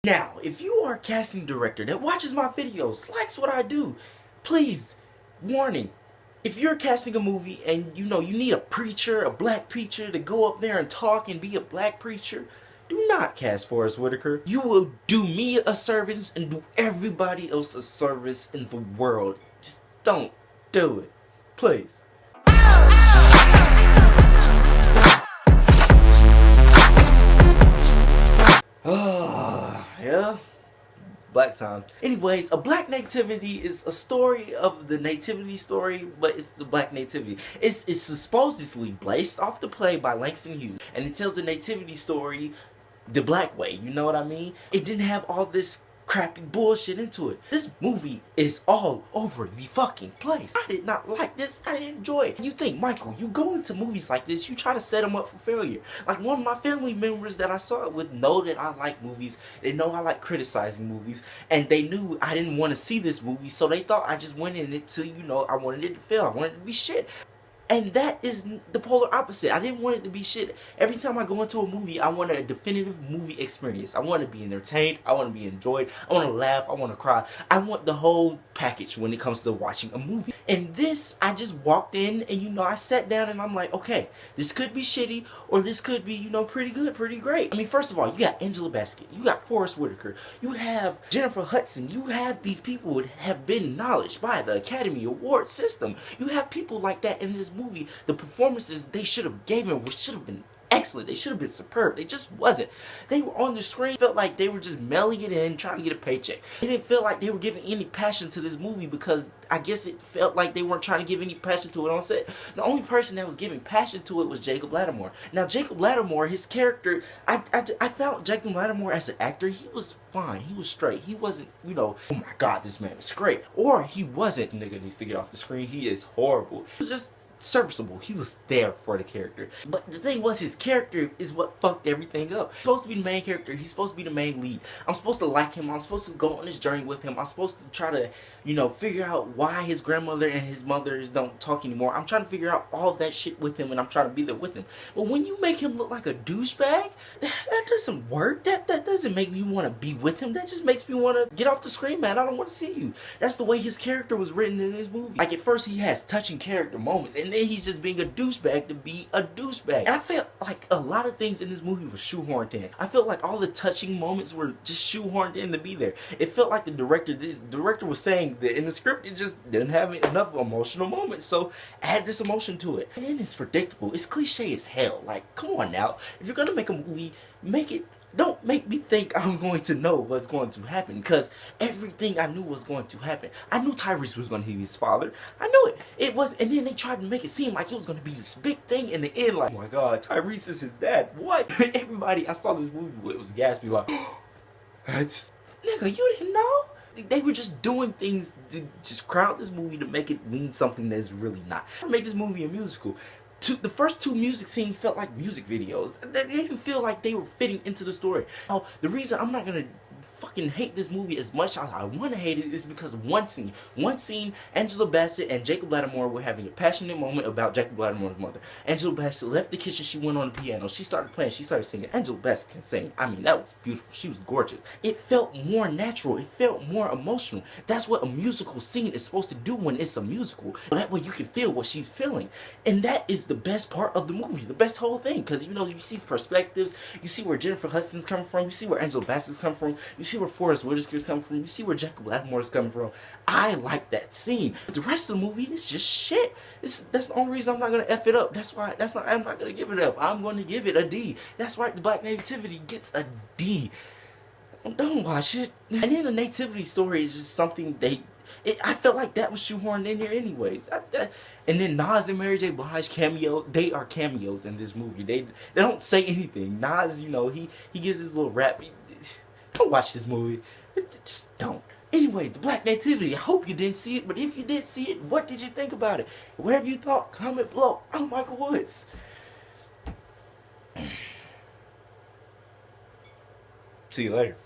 Now, if you are a casting director that watches my videos, likes what I do, please, warning, if you're casting a movie and you need a preacher, a black preacher to go up there and talk and be a black preacher, do not cast Forrest Whitaker. You will do me a service and do everybody else a service in the world. Just don't do it. Please. Yeah. Black time. Anyways, A Black Nativity is a story of the Nativity story, but it's the Black Nativity. It's supposedly based off the play by Langston Hughes, and it tells the Nativity story the black way, you know what I mean? It didn't have all this crappy bullshit into it. This movie is all over the fucking place. I did not like this. I didn't enjoy it. You think, Michael, you go into movies like this, you try to set them up for failure. Like one of my family members that I saw it with know that I like movies. They know I like criticizing movies. And they knew I didn't want to see this movie, so they thought I just went in it to, I wanted it to fail. I wanted it to be shit. And that is the polar opposite. I didn't want it to be shit. Every time I go into a movie, I want a definitive movie experience. I want to be entertained. I want to be enjoyed. I want to laugh. I want to cry. I want the whole package when it comes to watching a movie. And this, I just walked in and, I sat down and I'm like, okay, this could be shitty or this could be, pretty good, pretty great. I mean, first of all, you got Angela Bassett. You got Forrest Whitaker. You have Jennifer Hudson. You have these people who have been acknowledged by the Academy Award system. You have people like that in this movie. The performances they should have given should have been excellent. They should have been superb. They just wasn't. They were on the screen, felt like they were just mailing it in, trying to get a paycheck. It didn't feel like they were giving any passion to this movie because I guess it felt like they weren't trying to give any passion to it on set. The only person that was giving passion to it was Jacob Latimore. Now, Jacob Latimore, his character, I found Jacob Latimore as an actor, he was fine. He was straight. He wasn't, oh my God, this man is great. Or he wasn't. Nigga needs to get off the screen. He is horrible. He was just serviceable. He was there for the character. But the thing was, his character is what fucked everything up. He's supposed to be the main character. He's supposed to be the main lead. I'm supposed to like him. I'm supposed to go on this journey with him. I'm supposed to try to, figure out why his grandmother and his mother don't talk anymore. I'm trying to figure out all that shit with him, and I'm trying to be there with him. But when you make him look like a douchebag, that doesn't work. That doesn't make me want to be with him. That just makes me want to get off the screen, man. I don't want to see you. That's the way his character was written in this movie. Like, at first he has touching character moments, and then he's just being a douchebag to be a douchebag. And I felt like a lot of things in this movie were shoehorned in. I felt like all the touching moments were just shoehorned in to be there. It felt like the director was saying that in the script it just didn't have enough emotional moments, so add this emotion to it. And then it's predictable. It's cliche as hell. Like, come on now. If you're gonna make a movie, make it. Don't make me think I'm going to know what's going to happen, because everything I knew was going to happen. I knew Tyrese was going to be his father. I knew it. It was, and then they tried to make it seem like it was going to be this big thing in the end. Like, oh my God, Tyrese is his dad. What? Everybody I saw this movie with was gasping like, that's... Nigga, you didn't know? They were just doing things to just crowd this movie to make it mean something that's really not. I made this movie a musical. The first two music scenes felt like music videos. They didn't feel like they were fitting into the story. Now, the reason I'm not gonna fucking hate this movie as much as I want to hate it is because of one scene. One scene, Angela Bassett and Jacob Latimore were having a passionate moment about Jacob Latimore's mother. Angela Bassett left the kitchen, she went on the piano, she started playing, she started singing. Angela Bassett can sing. I mean, that was beautiful. She was gorgeous. It felt more natural. It felt more emotional. That's what a musical scene is supposed to do when it's a musical. So that way you can feel what she's feeling. And that is the best part of the movie, the best whole thing. Because, you see perspectives, you see where Jennifer Hudson's coming from, you see where Angela Bassett's coming from, you see where Forrest Whitaker's coming from, you see where Jacob Latimore's coming from. I like that scene. But the rest of the movie is just shit. That's the only reason I'm not gonna F it up. I'm not gonna give it up. I'm gonna give it a D. That's right, The Black Nativity gets a D. Don't watch it. And then the Nativity story is just something I felt like that was shoehorned in here anyways. And then Nas and Mary J. Blige cameo, they are cameos in this movie. They don't say anything. Nas, he gives his little rap. Don't watch this movie. Just don't. Anyways, The Black Nativity, I hope you didn't see it, but if you did see it, what did you think about it? Whatever you thought, comment below. I'm Michael Woods. See you later.